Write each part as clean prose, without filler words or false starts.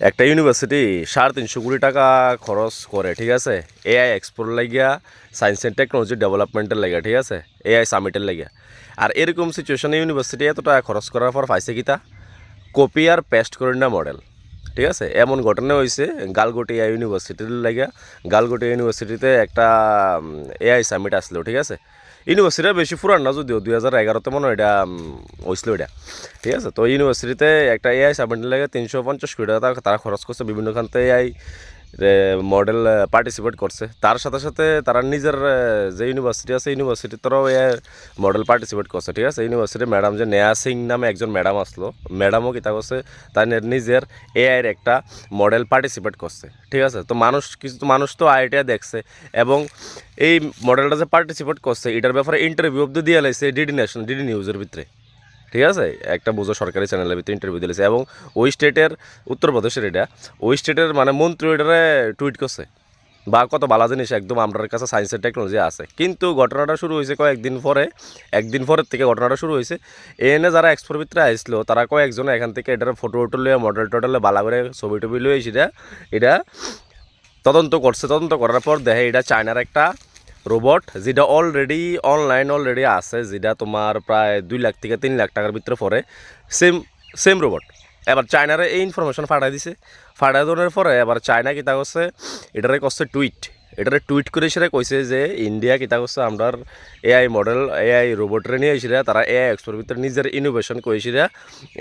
একটা ইউনিভার্সিটি 350 কোটি টাকা খরচ করে, ঠিক আছে, এআই এক্সপোর লাগিয়া, সায়েন্স অ্যান্ড টেকনোলজি ডেভেলপমেন্টের লাগিয়া, ঠিক আছে, এআই সামিটের লাগিয়া। আর এরকম সিচুয়েশনে ইউনিভার্সিটি এত টাকা খরচ করার পর পাইছে কিতা, কপি আর পেস্ট করে না মডেল, ঠিক আছে। এমন ঘটনা হয়েছে গালগোটি এআই ইউনিভার্সিটির লাগিয়া। গালগোটি ইউনিভার্সিটিতে একটা এআই সামিট আসলো, ঠিক আছে। ইউনিভার্সিটিটা বেশি পুরান না, যদিও 2011-তে মনে হয় এটা হয়েছিল এটা, ঠিক আছে। তো ইউনিভার্সিটিতে একটা এআই সাবমিটের লাগে 350 কোটি টাকা তারা খরচ করছে, বিভিন্ন খানতে এআই মডেল পার্টিসিপেট করছে। তার সাথে সাথে তারা নিজের যে ইউনিভার্সিটি আছে ইউনিভার্সিটির তরফ এআই মডেল পার্টিসিপেট করছে, ঠিক আছে। ইউনিভার্সিটির ম্যাডাম যে নেহা সিং নামে একজন ম্যাডাম আসলো, ম্যাডামও কিতা করছে, তার নিজের এআইয়ের একটা মডেল পার্টিসিপেট করছে, ঠিক আছে। তো কিছু মানুষ তো আইডিয়া দেখছে, এবং এই মডেলটা যে পার্টিসিপেট করছে এটার ব্যাপারে ইন্টারভিউ অব্দি দিয়ে লাইছে ডিডি নিউজের ভিতরে, ঠিক আছে। একটা বুঝো সরকারি চ্যানেলের ভিতরে ইন্টারভিউ দিয়েছে, এবং ওই স্টেটের, উত্তরপ্রদেশের এটা, ওই স্টেটের মানে মন্ত্রী এটারে টুইট করছে, বা কত ভালো জিনিস একদম আমার কাছে সায়েন্স অ্যান্ড টেকনোলজি আছে। কিন্তু ঘটনাটা শুরু হয়েছে একদিন পরের থেকে ঘটনাটা শুরু হয়েছে। এনে যারা এক্সপোর ভিতরে আসলো তারা কয়েকজন এখান থেকে এটার ফটো লিয়ে মডেল টডেলে বালা করে ছবি টবি লিয়ে এটা তদন্ত করার পর দেখে এটা চায়নার একটা রোবট, যেটা অলরেডি আছে, যেটা তোমার প্রায় 2 লাখ থেকে 3 লাখ টাকার ভিতরে পড়ে। সেম রোবট এবার চায়নারে এই ইনফরমেশন ফাটাই দিছে। ফাটাই দেওয়ার পরে এবার চায়না কিতা করছে, করছে টুইট করে সেটা কইছে যে ইন্ডিয়া কিতা করছে আমরার এআই রোবটরে নিয়ে এসে তারা এআই এক্সপোর ভিতরে নিজের ইনোভেশন করেছিল,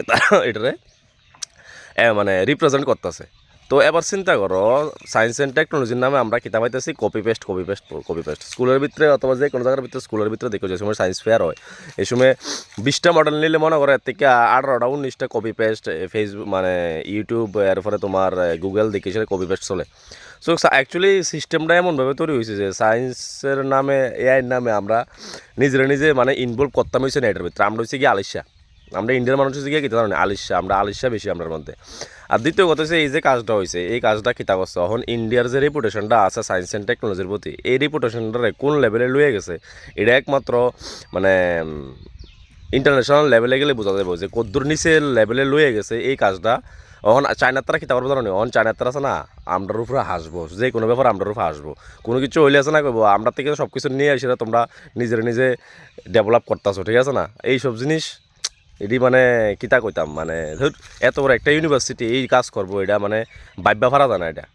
তারা এটারে মানে রিপ্রেজেন্ট করতেছে। তো এবার চিন্তা করো, সায়েন্স অ্যান্ড টেকনোলজির নামে আমরা কিতাব পাইতেছি কপি পেস্ট স্কুলের ভিতরে, অথবা যে কোনো জায়গার ভিতরে স্কুলের ভিতরে দেখো যে সময় সায়েন্স ফেয়ার হয়, এই সময় 20টা মডেল নিলে মনে করে এর থেকে 18টা 19টা কপি পেস্ট ফেসবুক মানে ইউটিউব, এরপরে তোমার গুগল দেখে সেটা কপি পেস্ট চলে। সো অ্যাকচুয়ালি সিস্টেমটা এমনভাবে তৈরি হয়েছে যে সায়েন্সের নামে, এআইয়ের নামে আমরা নিজে মানে ইনভলভ করতাম হয়েছে না এটার ভিতরে। আমরা হচ্ছে গিয়ে আলিশা, আমরা ইন্ডিয়ার মানুষ হচ্ছে গিয়ে কী ধরনের আমরা আলিশা বেশি আমরা মধ্যে। আর দ্বিতীয় কথা হচ্ছে এই যে কাজটা হয়েছে, এই কাজটা কিতা করছে, এখন ইন্ডিয়ার যে রেপুটেশনটা আছে সায়েন্স অ্যান্ড টেকনোলজির প্রতি, এই রেপুটেশনটারে কোন লেভেলে লুয়ে গেছে, এটা একমাত্র মানে ইন্টারন্যাশনাল লেভেলে গেলে বোঝা যাবে যে কদ্দুর নিচের লেভেলে লুয়ে গেছে এই কাজটা। এখন চায়নার তারা কিতা করবো জানো, এখন চায়নার তারা আছে না, আমরার উপরে হাসবো, যে কোনো ব্যাপার আমরার উপরে হাসবো, কোনো কিছু হইলে আছে না করবো আমরা থেকে সব কিছু নিয়ে আসি, তোমরা নিজে ডেভেলপ করতেছো, ঠিক আছে না। এই সব জিনিস এটি মানে কিতা কইতাম, মানে ধর এত বড় একটা ইউনিভার্সিটি এই কাজ করবো, এটা মানে ভাববা পারা যায় না এটা।